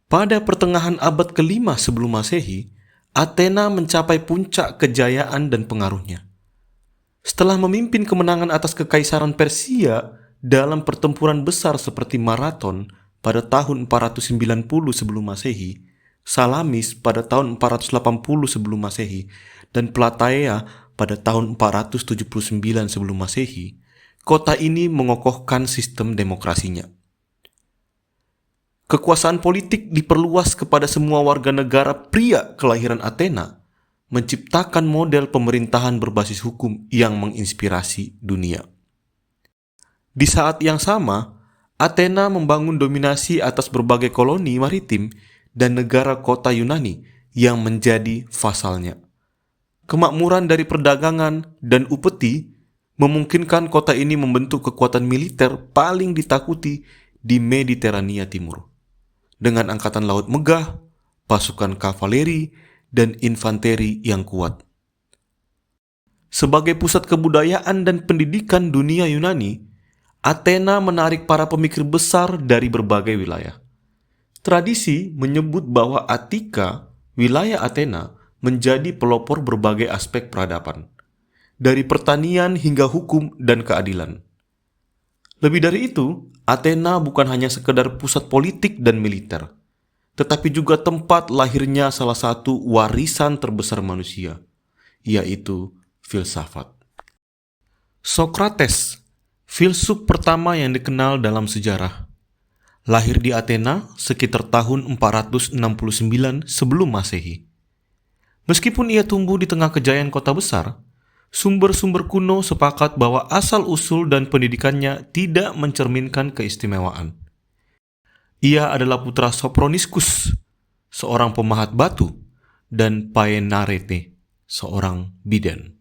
Pada pertengahan abad ke-5 sebelum Masehi, Athena mencapai puncak kejayaan dan pengaruhnya. Setelah memimpin kemenangan atas kekaisaran Persia dalam pertempuran besar seperti Marathon pada tahun 490 sebelum Masehi, Salamis pada tahun 480 sebelum Masehi, dan Plataea pada tahun 479 sebelum Masehi, kota ini mengokohkan sistem demokrasinya. Kekuasaan politik diperluas kepada semua warga negara pria kelahiran Athena, menciptakan model pemerintahan berbasis hukum yang menginspirasi dunia. Di saat yang sama, Athena membangun dominasi atas berbagai koloni maritim dan negara kota Yunani yang menjadi vasalnya. Kemakmuran dari perdagangan dan upeti memungkinkan kota ini membentuk kekuatan militer paling ditakuti di Mediterania Timur, dengan angkatan laut megah, pasukan kavaleri, dan infanteri yang kuat. Sebagai pusat kebudayaan dan pendidikan dunia Yunani, Athena menarik para pemikir besar dari berbagai wilayah. Tradisi menyebut bahwa Attika, wilayah Athena, menjadi pelopor berbagai aspek peradaban, dari pertanian hingga hukum dan keadilan. Lebih dari itu, Athena bukan hanya sekedar pusat politik dan militer, tetapi juga tempat lahirnya salah satu warisan terbesar manusia, yaitu filsafat. Sokrates, filsuf pertama yang dikenal dalam sejarah, lahir di Athena sekitar tahun 469 sebelum Masehi. Meskipun ia tumbuh di tengah kejayaan kota besar, sumber-sumber kuno sepakat bahwa asal-usul dan pendidikannya tidak mencerminkan keistimewaan. Ia adalah putra Sophroniscus, seorang pemahat batu, dan Paenarete, seorang bidan,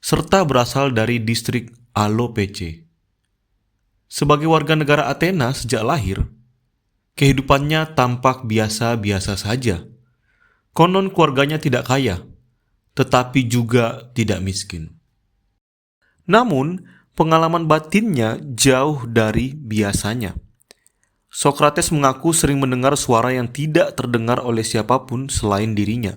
serta berasal dari distrik Alopece. Sebagai warga negara Athena sejak lahir, kehidupannya tampak biasa-biasa saja. Konon keluarganya tidak kaya, tetapi juga tidak miskin. Namun, pengalaman batinnya jauh dari biasanya. Sokrates mengaku sering mendengar suara yang tidak terdengar oleh siapapun selain dirinya.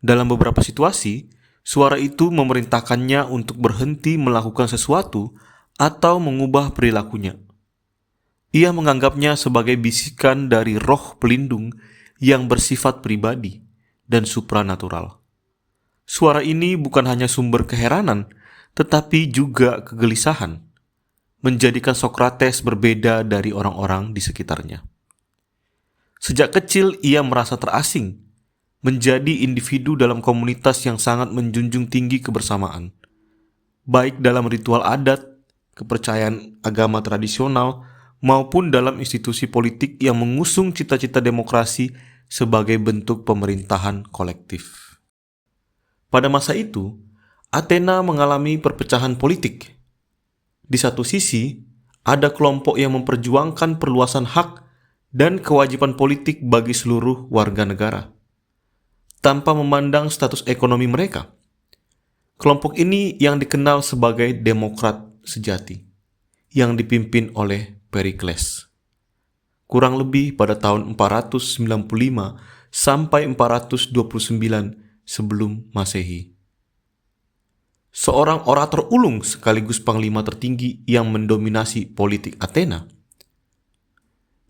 Dalam beberapa situasi, suara itu memerintahkannya untuk berhenti melakukan sesuatu atau mengubah perilakunya. Ia menganggapnya sebagai bisikan dari roh pelindung yang bersifat pribadi dan supranatural. Suara ini bukan hanya sumber keheranan, tetapi juga kegelisahan, menjadikan Sokrates berbeda dari orang-orang di sekitarnya. Sejak kecil ia merasa terasing, menjadi individu dalam komunitas yang sangat menjunjung tinggi kebersamaan, baik dalam ritual adat, kepercayaan agama tradisional, maupun dalam institusi politik yang mengusung cita-cita demokrasi sebagai bentuk pemerintahan kolektif. Pada masa itu, Athena mengalami perpecahan politik. Di satu sisi, ada kelompok yang memperjuangkan perluasan hak dan kewajiban politik bagi seluruh warga negara, tanpa memandang status ekonomi mereka. Kelompok ini yang dikenal sebagai Demokrat sejati, yang dipimpin oleh Perikles, kurang lebih pada tahun 495 sampai 429 sebelum Masehi. Seorang orator ulung sekaligus panglima tertinggi yang mendominasi politik Athena.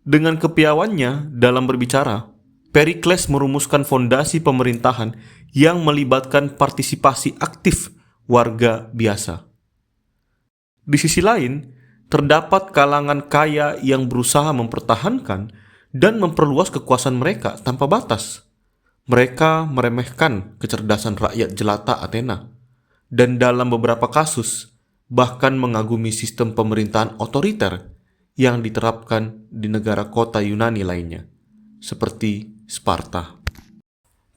Dengan kepiawannya dalam berbicara, Perikles merumuskan fondasi pemerintahan yang melibatkan partisipasi aktif warga biasa. Di sisi lain, terdapat kalangan kaya yang berusaha mempertahankan dan memperluas kekuasaan mereka tanpa batas. Mereka meremehkan kecerdasan rakyat jelata Athena, dan dalam beberapa kasus bahkan mengagumi sistem pemerintahan otoriter yang diterapkan di negara kota Yunani lainnya, seperti Sparta.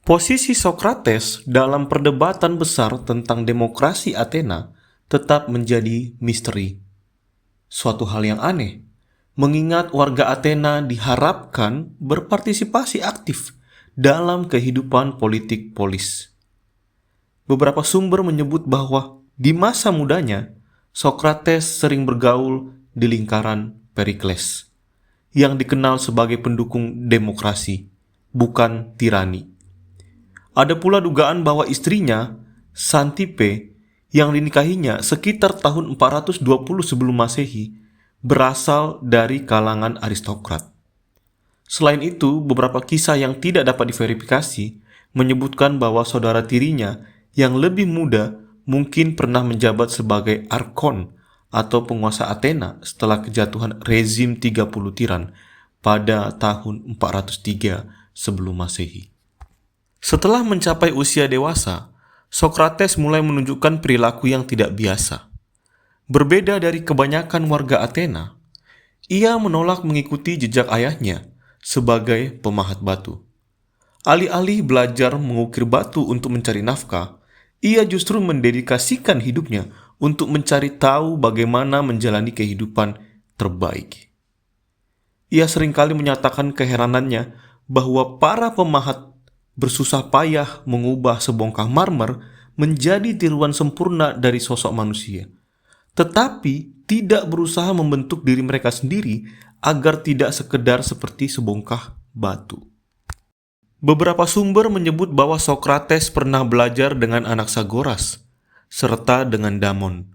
Posisi Sokrates dalam perdebatan besar tentang demokrasi Athena tetap menjadi misteri. Suatu hal yang aneh, mengingat warga Athena diharapkan berpartisipasi aktif dalam kehidupan politik polis. Beberapa sumber menyebut bahwa di masa mudanya, Sokrates sering bergaul di lingkaran Perikles, yang dikenal sebagai pendukung demokrasi, bukan tirani. Ada pula dugaan bahwa istrinya, Xantippe, yang dinikahinya sekitar tahun 420 sebelum Masehi, berasal dari kalangan aristokrat. Selain itu, beberapa kisah yang tidak dapat diverifikasi menyebutkan bahwa saudara tirinya yang lebih muda mungkin pernah menjabat sebagai arkon atau penguasa Athena setelah kejatuhan rezim 30 tiran pada tahun 403 sebelum Masehi. Setelah mencapai usia dewasa, Sokrates mulai menunjukkan perilaku yang tidak biasa. Berbeda dari kebanyakan warga Athena, ia menolak mengikuti jejak ayahnya sebagai pemahat batu. Alih-alih belajar mengukir batu untuk mencari nafkah, ia justru mendedikasikan hidupnya untuk mencari tahu bagaimana menjalani kehidupan terbaik. Ia seringkali menyatakan keheranannya bahwa para pemahat bersusah payah mengubah sebongkah marmer menjadi tiruan sempurna dari sosok manusia, tetapi tidak berusaha membentuk diri mereka sendiri agar tidak sekedar seperti sebongkah batu. Beberapa sumber menyebut bahwa Sokrates pernah belajar dengan Anaxagoras serta dengan Damon.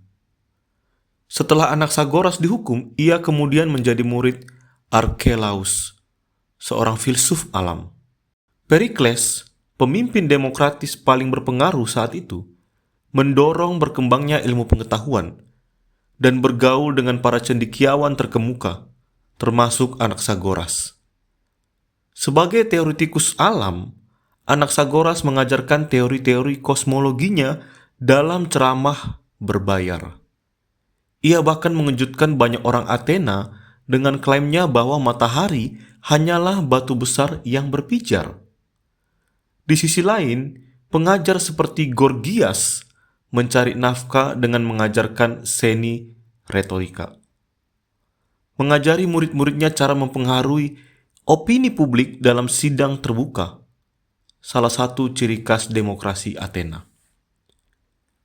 Setelah Anaxagoras dihukum, ia kemudian menjadi murid Archelaus, seorang filsuf alam. Perikles, pemimpin demokratis paling berpengaruh saat itu, mendorong berkembangnya ilmu pengetahuan dan bergaul dengan para cendekiawan terkemuka, termasuk Anaxagoras. Sebagai teoretikus alam, Anaxagoras mengajarkan teori-teori kosmologinya dalam ceramah berbayar. Ia bahkan mengejutkan banyak orang Athena dengan klaimnya bahwa matahari hanyalah batu besar yang berpijar. Di sisi lain, pengajar seperti Gorgias mencari nafkah dengan mengajarkan seni retorika. Mengajari murid-muridnya cara mempengaruhi opini publik dalam sidang terbuka, salah satu ciri khas demokrasi Athena.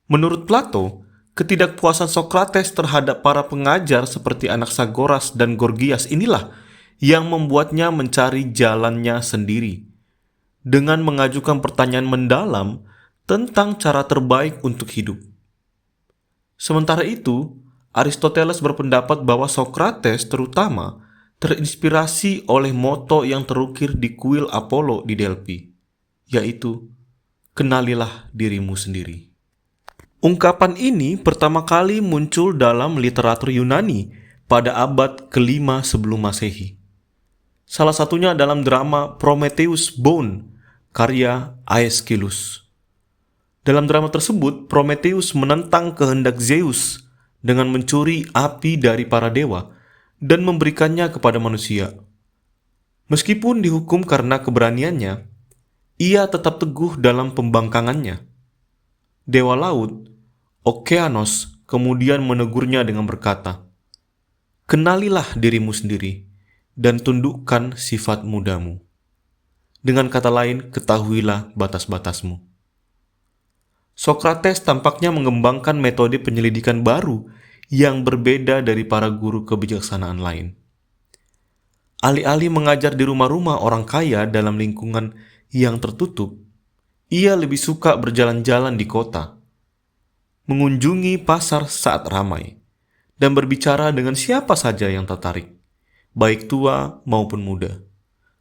Menurut Plato, ketidakpuasan Sokrates terhadap para pengajar seperti Anaxagoras dan Gorgias inilah yang membuatnya mencari jalannya sendiri, dengan mengajukan pertanyaan mendalam tentang cara terbaik untuk hidup. Sementara itu, Aristoteles berpendapat bahwa Sokrates terutama terinspirasi oleh moto yang terukir di kuil Apollo di Delphi, yaitu, "Kenalilah dirimu sendiri." Ungkapan ini pertama kali muncul dalam literatur Yunani pada abad ke-5 sebelum Masehi. Salah satunya dalam drama Prometheus Bound, karya Aeschylus. Dalam drama tersebut, Prometheus menentang kehendak Zeus dengan mencuri api dari para dewa dan memberikannya kepada manusia. Meskipun dihukum karena keberaniannya, ia tetap teguh dalam pembangkangannya. Dewa laut, Okeanos, kemudian menegurnya dengan berkata, "Kenalilah dirimu sendiri dan tundukkan sifat mudamu. Dengan kata lain, ketahuilah batas-batasmu." Sokrates tampaknya mengembangkan metode penyelidikan baru yang berbeda dari para guru kebijaksanaan lain. Alih-alih mengajar di rumah-rumah orang kaya dalam lingkungan yang tertutup, ia lebih suka berjalan-jalan di kota, mengunjungi pasar saat ramai, dan berbicara dengan siapa saja yang tertarik, baik tua maupun muda,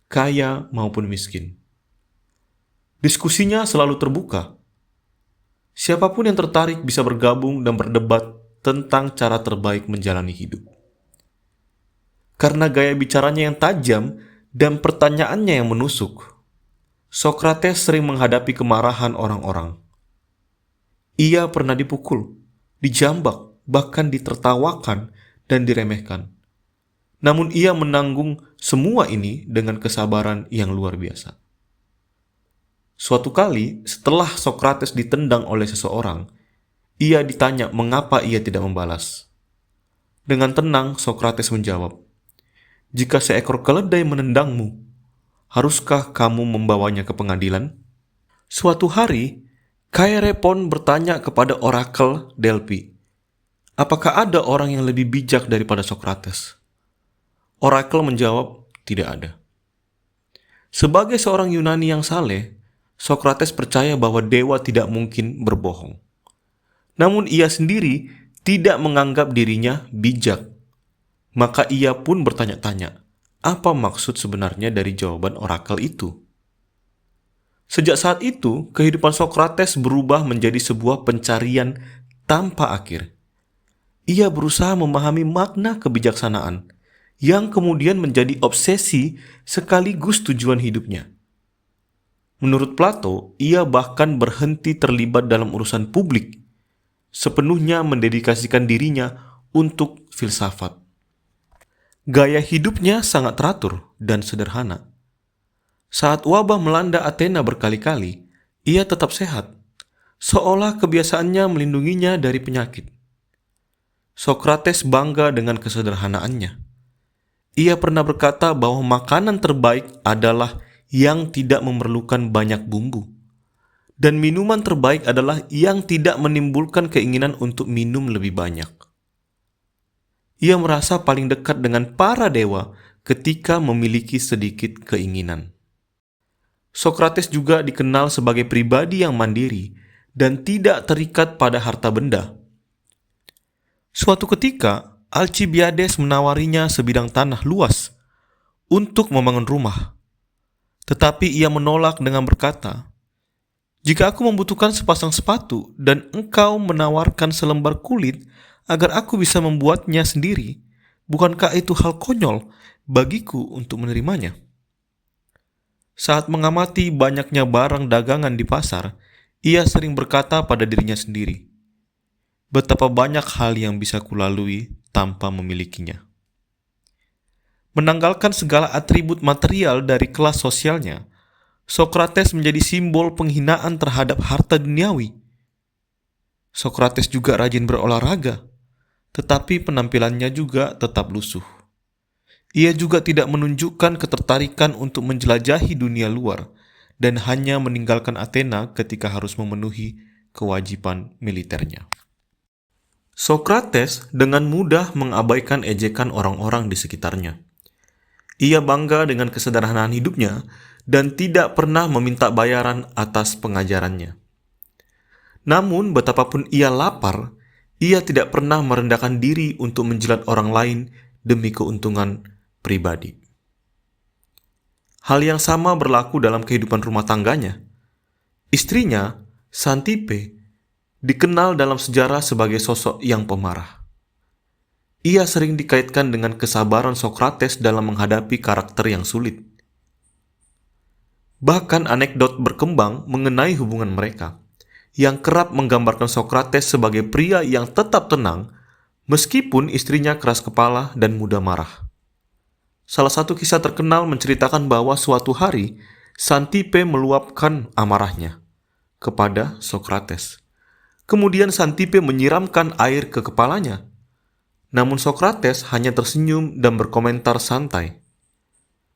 kaya maupun miskin. Diskusinya selalu terbuka. Siapapun yang tertarik bisa bergabung dan berdebat tentang cara terbaik menjalani hidup. Karena gaya bicaranya yang tajam dan pertanyaannya yang menusuk, Sokrates sering menghadapi kemarahan orang-orang. Ia pernah dipukul, dijambak, bahkan ditertawakan dan diremehkan. Namun ia menanggung semua ini dengan kesabaran yang luar biasa. Suatu kali, setelah Sokrates ditendang oleh seseorang, ia ditanya mengapa ia tidak membalas. Dengan tenang, Sokrates menjawab, "Jika seekor keledai menendangmu, haruskah kamu membawanya ke pengadilan?" Suatu hari, Chaerephon bertanya kepada orakel Delphi, apakah ada orang yang lebih bijak daripada Sokrates? Orakel menjawab, tidak ada. Sebagai seorang Yunani yang saleh, Sokrates percaya bahwa dewa tidak mungkin berbohong. Namun ia sendiri tidak menganggap dirinya bijak. Maka ia pun bertanya-tanya, apa maksud sebenarnya dari jawaban orakel itu? Sejak saat itu, kehidupan Sokrates berubah menjadi sebuah pencarian tanpa akhir. Ia berusaha memahami makna kebijaksanaan, yang kemudian menjadi obsesi sekaligus tujuan hidupnya. Menurut Plato, ia bahkan berhenti terlibat dalam urusan publik, sepenuhnya mendedikasikan dirinya untuk filsafat. Gaya hidupnya sangat teratur dan sederhana. Saat wabah melanda Athena berkali-kali, ia tetap sehat, seolah kebiasaannya melindunginya dari penyakit. Sokrates bangga dengan kesederhanaannya. Ia pernah berkata bahwa makanan terbaik adalah yang tidak memerlukan banyak bumbu, dan minuman terbaik adalah yang tidak menimbulkan keinginan untuk minum lebih banyak. Ia merasa paling dekat dengan para dewa ketika memiliki sedikit keinginan. Sokrates juga dikenal sebagai pribadi yang mandiri dan tidak terikat pada harta benda. Suatu ketika, Alcibiades menawarinya sebidang tanah luas untuk membangun rumah. Tetapi ia menolak dengan berkata, "Jika aku membutuhkan sepasang sepatu dan engkau menawarkan selembar kulit agar aku bisa membuatnya sendiri, bukankah itu hal konyol bagiku untuk menerimanya?" Saat mengamati banyaknya barang dagangan di pasar, ia sering berkata pada dirinya sendiri, "Betapa banyak hal yang bisa kulalui tanpa memilikinya." Menanggalkan segala atribut material dari kelas sosialnya, Sokrates menjadi simbol penghinaan terhadap harta duniawi. Sokrates juga rajin berolahraga, tetapi penampilannya juga tetap lusuh. Ia juga tidak menunjukkan ketertarikan untuk menjelajahi dunia luar dan hanya meninggalkan Athena ketika harus memenuhi kewajiban militernya. Sokrates dengan mudah mengabaikan ejekan orang-orang di sekitarnya. Ia bangga dengan kesederhanaan hidupnya dan tidak pernah meminta bayaran atas pengajarannya. Namun, betapapun ia lapar, ia tidak pernah merendahkan diri untuk menjilat orang lain demi keuntungan pribadi. Hal yang sama berlaku dalam kehidupan rumah tangganya. Istrinya, Xanthippe, dikenal dalam sejarah sebagai sosok yang pemarah. Ia sering dikaitkan dengan kesabaran Sokrates dalam menghadapi karakter yang sulit. Bahkan anekdot berkembang mengenai hubungan mereka, yang kerap menggambarkan Sokrates sebagai pria yang tetap tenang meskipun istrinya keras kepala dan mudah marah. Salah satu kisah terkenal menceritakan bahwa suatu hari Xanthippe meluapkan amarahnya kepada Sokrates. Kemudian Xanthippe menyiramkan air ke kepalanya. Namun Sokrates hanya tersenyum dan berkomentar santai,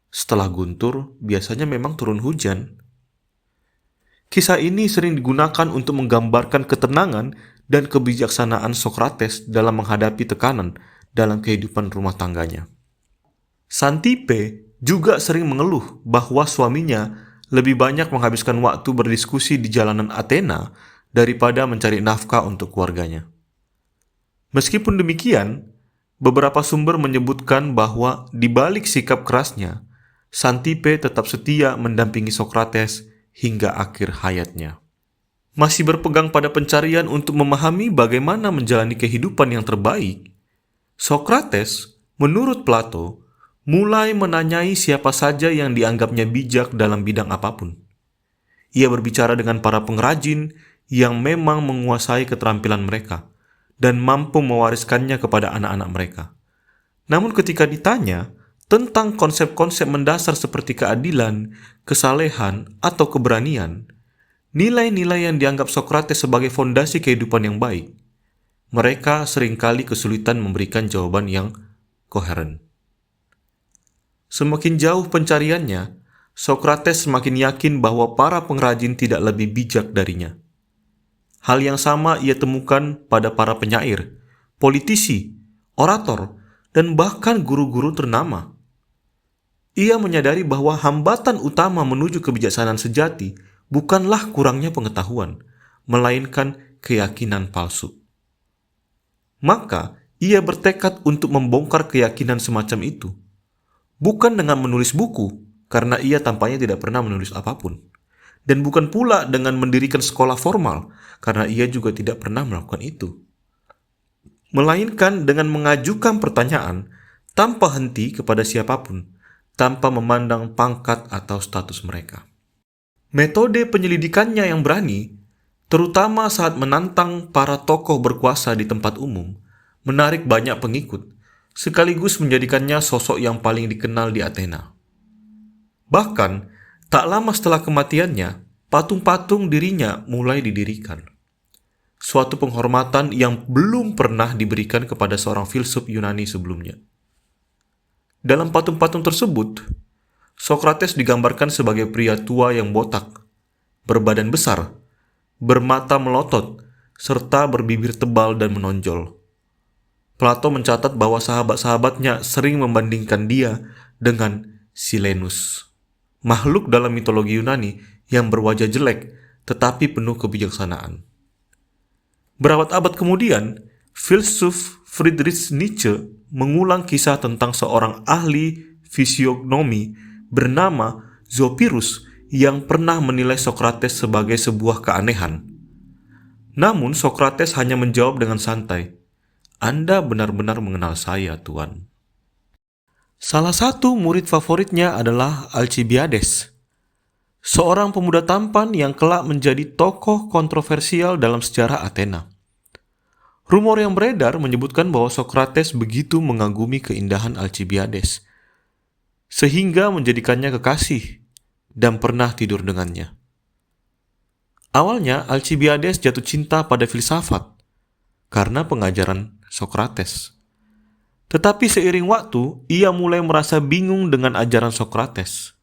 "Setelah guntur, biasanya memang turun hujan." Kisah ini sering digunakan untuk menggambarkan ketenangan dan kebijaksanaan Sokrates dalam menghadapi tekanan dalam kehidupan rumah tangganya. Xanthippe juga sering mengeluh bahwa suaminya lebih banyak menghabiskan waktu berdiskusi di jalanan Athena daripada mencari nafkah untuk keluarganya. Meskipun demikian, beberapa sumber menyebutkan bahwa di balik sikap kerasnya, Xanthippe tetap setia mendampingi Sokrates hingga akhir hayatnya. Masih berpegang pada pencarian untuk memahami bagaimana menjalani kehidupan yang terbaik, Sokrates, menurut Plato, mulai menanyai siapa saja yang dianggapnya bijak dalam bidang apapun. Ia berbicara dengan para pengrajin yang memang menguasai keterampilan mereka dan mampu mewariskannya kepada anak-anak mereka. Namun ketika ditanya tentang konsep-konsep mendasar seperti keadilan, kesalehan, atau keberanian, nilai-nilai yang dianggap Sokrates sebagai fondasi kehidupan yang baik, mereka seringkali kesulitan memberikan jawaban yang koheren. Semakin jauh pencariannya, Sokrates semakin yakin bahwa para pengrajin tidak lebih bijak darinya. Hal yang sama ia temukan pada para penyair, politisi, orator, dan bahkan guru-guru ternama. Ia menyadari bahwa hambatan utama menuju kebijaksanaan sejati bukanlah kurangnya pengetahuan, melainkan keyakinan palsu. Maka, ia bertekad untuk membongkar keyakinan semacam itu. Bukan dengan menulis buku, karena ia tampaknya tidak pernah menulis apapun. Dan bukan pula dengan mendirikan sekolah formal, karena ia juga tidak pernah melakukan itu. Melainkan dengan mengajukan pertanyaan tanpa henti kepada siapapun, tanpa memandang pangkat atau status mereka. Metode penyelidikannya yang berani, terutama saat menantang para tokoh berkuasa di tempat umum, menarik banyak pengikut, sekaligus menjadikannya sosok yang paling dikenal di Athena. Bahkan, tak lama setelah kematiannya, patung-patung dirinya mulai didirikan. Suatu penghormatan yang belum pernah diberikan kepada seorang filsuf Yunani sebelumnya. Dalam patung-patung tersebut, Sokrates digambarkan sebagai pria tua yang botak, berbadan besar, bermata melotot, serta berbibir tebal dan menonjol. Plato mencatat bahwa sahabat-sahabatnya sering membandingkan dia dengan Silenus, makhluk dalam mitologi Yunani yang berwajah jelek tetapi penuh kebijaksanaan. Berabad-abad kemudian, filsuf Friedrich Nietzsche mengulang kisah tentang seorang ahli fisiognomi bernama Zopyrus yang pernah menilai Sokrates sebagai sebuah keanehan. Namun Sokrates hanya menjawab dengan santai, "Anda benar-benar mengenal saya, Tuan." Salah satu murid favoritnya adalah Alcibiades, seorang pemuda tampan yang kelak menjadi tokoh kontroversial dalam sejarah Athena. Rumor yang beredar menyebutkan bahwa Sokrates begitu mengagumi keindahan Alcibiades, sehingga menjadikannya kekasih dan pernah tidur dengannya. Awalnya, Alcibiades jatuh cinta pada filsafat karena pengajaran Sokrates. Tetapi seiring waktu, ia mulai merasa bingung dengan ajaran Sokrates.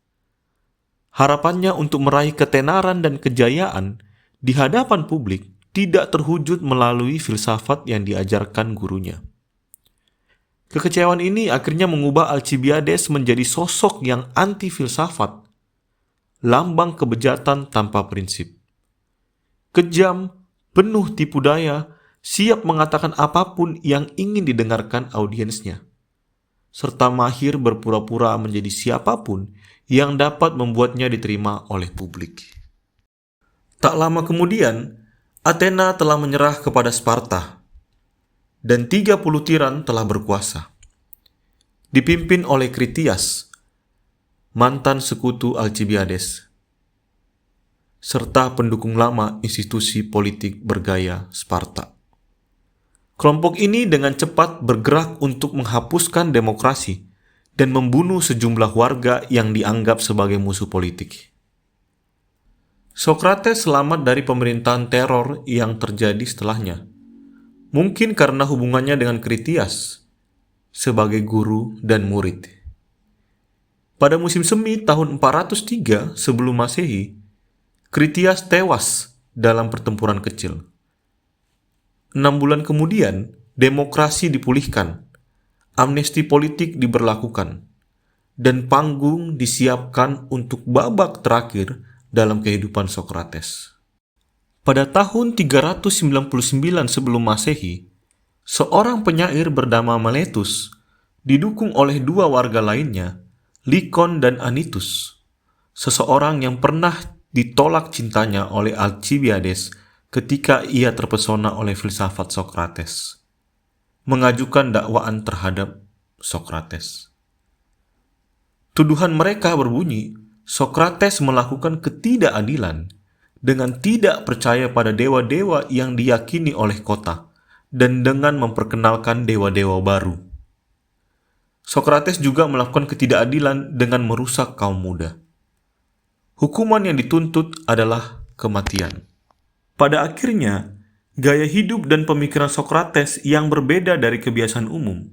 Harapannya untuk meraih ketenaran dan kejayaan di hadapan publik tidak terwujud melalui filsafat yang diajarkan gurunya. Kekecewaan ini akhirnya mengubah Alcibiades menjadi sosok yang anti-filsafat, lambang kebejatan tanpa prinsip. Kejam, penuh tipu daya, siap mengatakan apapun yang ingin didengarkan audiensnya, serta mahir berpura-pura menjadi siapapun yang dapat membuatnya diterima oleh publik. Tak lama kemudian, Athena telah menyerah kepada Sparta, dan 30 tiran telah berkuasa. Dipimpin oleh Kritias, mantan sekutu Alcibiades, serta pendukung lama institusi politik bergaya Sparta. Kelompok ini dengan cepat bergerak untuk menghapuskan demokrasi dan membunuh sejumlah warga yang dianggap sebagai musuh politik. Sokrates selamat dari pemerintahan teror yang terjadi setelahnya, mungkin karena hubungannya dengan Kritias sebagai guru dan murid. Pada musim semi tahun 403 sebelum Masehi, Kritias tewas dalam pertempuran kecil. 6 bulan kemudian, demokrasi dipulihkan, amnesti politik diberlakukan, dan panggung disiapkan untuk babak terakhir dalam kehidupan Sokrates. Pada tahun 399 sebelum Masehi, seorang penyair bernama Meletus didukung oleh 2 warga lainnya, Likon dan Anytus, seseorang yang pernah ditolak cintanya oleh Alcibiades ketika ia terpesona oleh filsafat Sokrates, mengajukan dakwaan terhadap Sokrates. Tuduhan mereka berbunyi, Sokrates melakukan ketidakadilan dengan tidak percaya pada dewa-dewa yang diyakini oleh kota dan dengan memperkenalkan dewa-dewa baru. Sokrates juga melakukan ketidakadilan dengan merusak kaum muda. Hukuman yang dituntut adalah kematian. Pada akhirnya, gaya hidup dan pemikiran Sokrates yang berbeda dari kebiasaan umum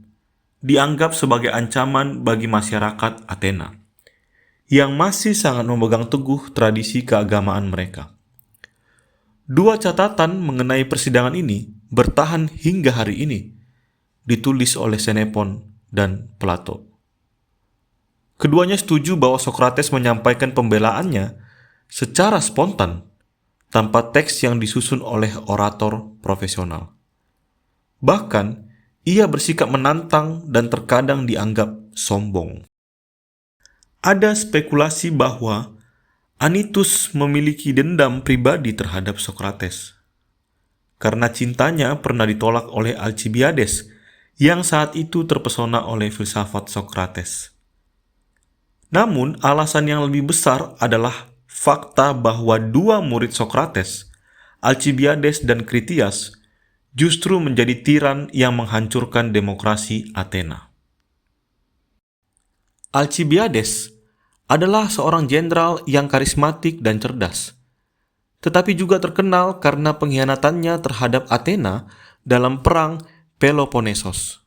dianggap sebagai ancaman bagi masyarakat Athena, yang masih sangat memegang teguh tradisi keagamaan mereka. 2 catatan mengenai persidangan ini bertahan hingga hari ini, ditulis oleh Xenophon dan Plato. Keduanya setuju bahwa Sokrates menyampaikan pembelaannya secara spontan, tanpa teks yang disusun oleh orator profesional. Bahkan, ia bersikap menantang dan terkadang dianggap sombong. Ada spekulasi bahwa Anytus memiliki dendam pribadi terhadap Sokrates, karena cintanya pernah ditolak oleh Alcibiades yang saat itu terpesona oleh filsafat Sokrates. Namun, alasan yang lebih besar adalah fakta bahwa dua murid Sokrates, Alcibiades dan Critias, justru menjadi tiran yang menghancurkan demokrasi Athena. Alcibiades adalah seorang jenderal yang karismatik dan cerdas, tetapi juga terkenal karena pengkhianatannya terhadap Athena dalam perang Peloponnesos.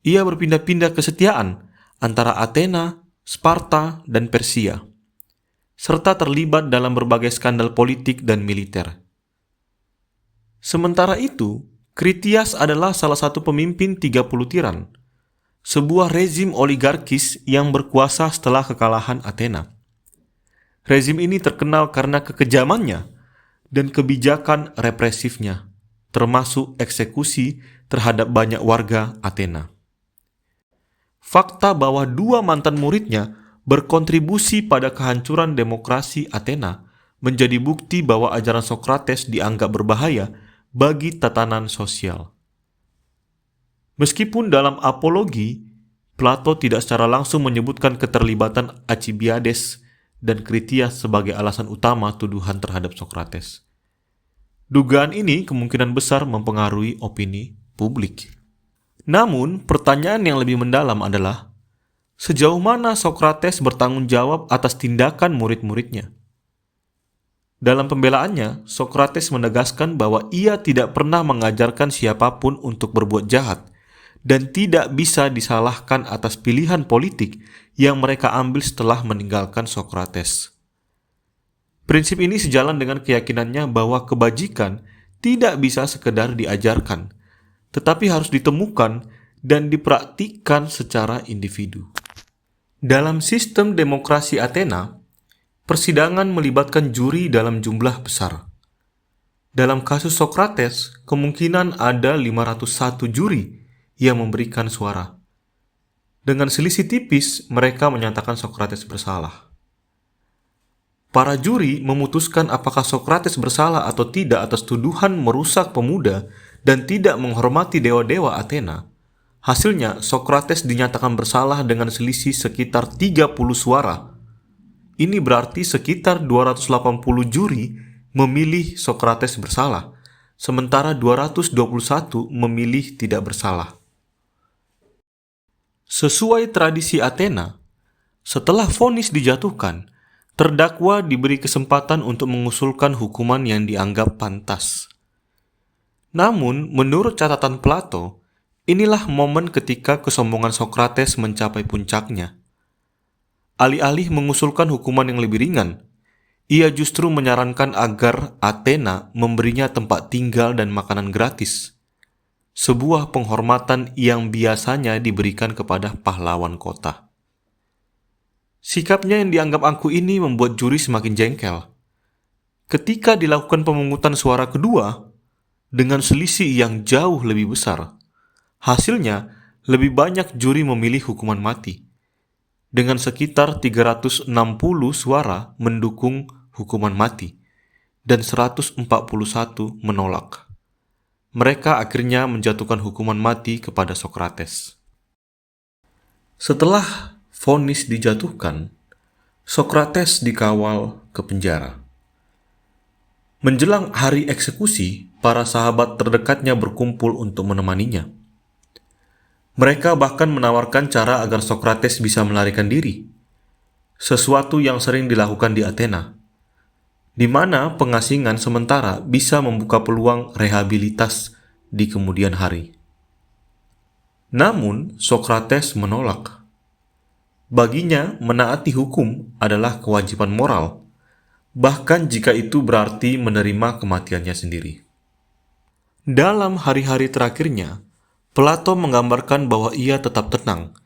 Ia berpindah-pindah kesetiaan antara Athena, Sparta, dan Persia, serta terlibat dalam berbagai skandal politik dan militer. Sementara itu, Critias adalah salah satu pemimpin 30 tiran, sebuah rezim oligarkis yang berkuasa setelah kekalahan Athena. Rezim ini terkenal karena kekejamannya dan kebijakan represifnya, termasuk eksekusi terhadap banyak warga Athena. Fakta bahwa dua mantan muridnya berkontribusi pada kehancuran demokrasi Athena menjadi bukti bahwa ajaran Sokrates dianggap berbahaya bagi tatanan sosial. Meskipun dalam Apologi, Plato tidak secara langsung menyebutkan keterlibatan Alcibiades dan Critias sebagai alasan utama tuduhan terhadap Sokrates. Dugaan ini kemungkinan besar mempengaruhi opini publik. Namun, pertanyaan yang lebih mendalam adalah, sejauh mana Sokrates bertanggung jawab atas tindakan murid-muridnya? Dalam pembelaannya, Sokrates menegaskan bahwa ia tidak pernah mengajarkan siapapun untuk berbuat jahat dan tidak bisa disalahkan atas pilihan politik yang mereka ambil setelah meninggalkan Sokrates. Prinsip ini sejalan dengan keyakinannya bahwa kebajikan tidak bisa sekedar diajarkan, tetapi harus ditemukan dan dipraktikkan secara individu. Dalam sistem demokrasi Athena, persidangan melibatkan juri dalam jumlah besar. Dalam kasus Sokrates, kemungkinan ada 501 juri yang memberikan suara. Dengan selisih tipis, mereka menyatakan Sokrates bersalah. Para juri memutuskan apakah Sokrates bersalah atau tidak atas tuduhan merusak pemuda dan tidak menghormati dewa-dewa Athena. Hasilnya, Sokrates dinyatakan bersalah dengan selisih sekitar 30 suara. Ini berarti sekitar 280 juri memilih Sokrates bersalah, sementara 221 memilih tidak bersalah. Sesuai tradisi Athena, setelah vonis dijatuhkan, terdakwa diberi kesempatan untuk mengusulkan hukuman yang dianggap pantas. Namun, menurut catatan Plato, inilah momen ketika kesombongan Sokrates mencapai puncaknya. Alih-alih mengusulkan hukuman yang lebih ringan, ia justru menyarankan agar Athena memberinya tempat tinggal dan makanan gratis, sebuah penghormatan yang biasanya diberikan kepada pahlawan kota. Sikapnya yang dianggap angkuh ini membuat juri semakin jengkel. Ketika dilakukan pemungutan suara kedua, dengan selisih yang jauh lebih besar, hasilnya lebih banyak juri memilih hukuman mati, dengan sekitar 360 suara mendukung hukuman mati dan 141 menolak. Mereka akhirnya menjatuhkan hukuman mati kepada Sokrates. Setelah vonis dijatuhkan, Sokrates dikawal ke penjara. Menjelang hari eksekusi, para sahabat terdekatnya berkumpul untuk menemaninya. Mereka bahkan menawarkan cara agar Sokrates bisa melarikan diri, sesuatu yang sering dilakukan di Athena, di mana pengasingan sementara bisa membuka peluang rehabilitas di kemudian hari. Namun, Sokrates menolak. Baginya, menaati hukum adalah kewajiban moral, bahkan jika itu berarti menerima kematiannya sendiri. Dalam hari-hari terakhirnya, Plato menggambarkan bahwa ia tetap tenang.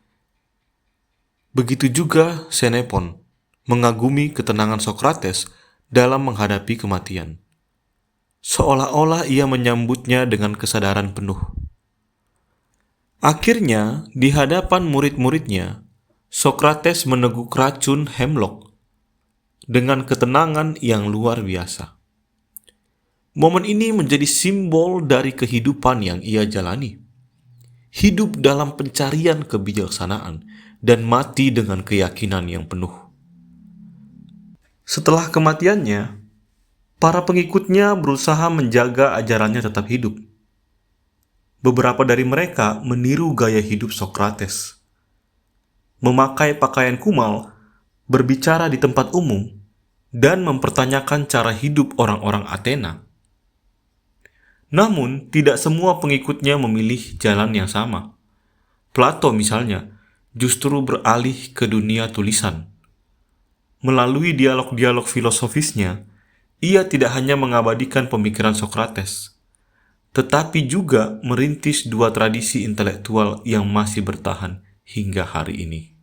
Begitu juga Xenophon mengagumi ketenangan Sokrates dalam menghadapi kematian. Seolah-olah ia menyambutnya dengan kesadaran penuh. Akhirnya, di hadapan murid-muridnya, Sokrates meneguk racun hemlock dengan ketenangan yang luar biasa. Momen ini menjadi simbol dari kehidupan yang ia jalani. Hidup dalam pencarian kebijaksanaan dan mati dengan keyakinan yang penuh. Setelah kematiannya, para pengikutnya berusaha menjaga ajarannya tetap hidup. Beberapa dari mereka meniru gaya hidup Sokrates, memakai pakaian kumal, berbicara di tempat umum, dan mempertanyakan cara hidup orang-orang Athena. Namun, tidak semua pengikutnya memilih jalan yang sama. Plato misalnya, justru beralih ke dunia tulisan. Melalui dialog-dialog filosofisnya, ia tidak hanya mengabadikan pemikiran Sokrates, tetapi juga merintis dua tradisi intelektual yang masih bertahan hingga hari ini.